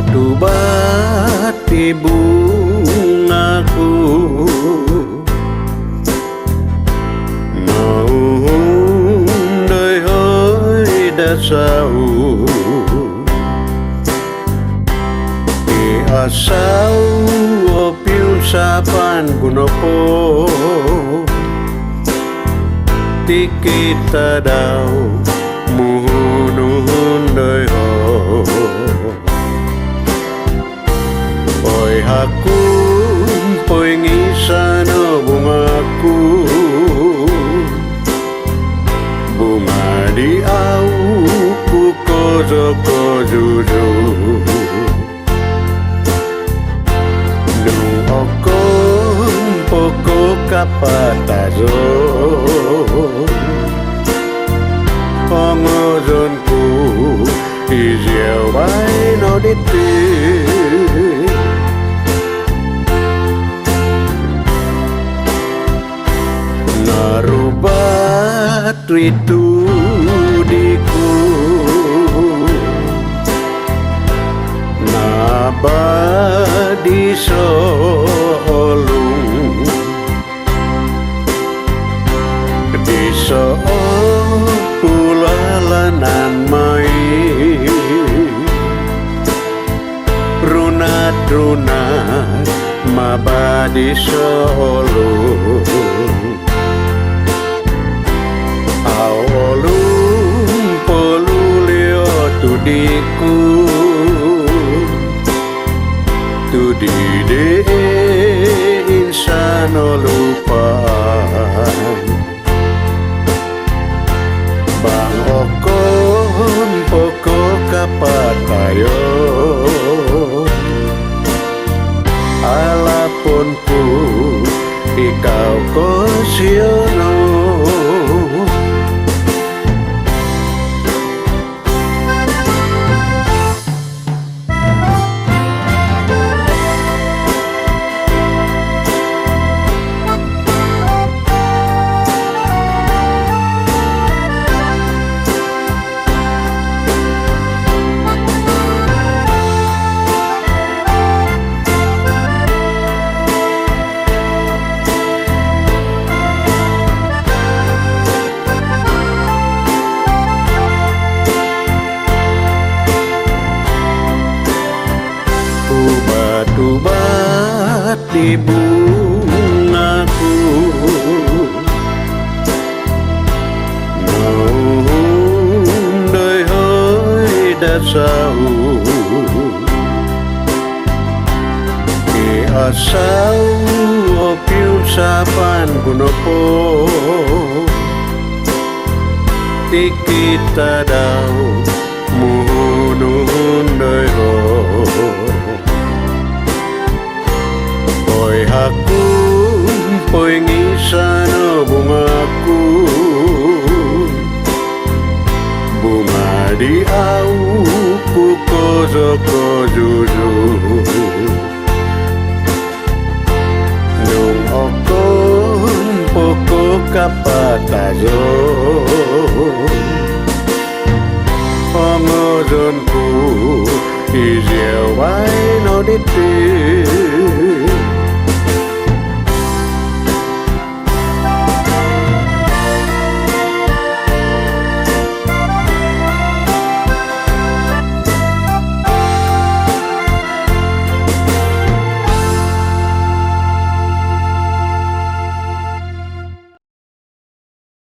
Ubat di bunga ku, mau đời hơi đã sao di asal opiu sapan gunopo ti kita daw muhunun đời ho oi hakun poi ngisana bungaku, bunga di auku kojo-kojo nung okon poko kapatazo pangozonku iziau bai no diti narubat ritu diku nabadi solung di pulalanan mai runat-runat mabadi solung awalum polulio tudiku tudide insano lupaan bang okon poko kapatayo alapunku ikaw ko siyono Ubat di bunga ku, mau đời hơi đã sao di asal opiu sapan gunopo ti kita daw muhunun đời ho oi hakun poi ngisana bungaku, bunga di auku kojo-kojo nung okon poko kapatazo pangozonku iziau bai no diti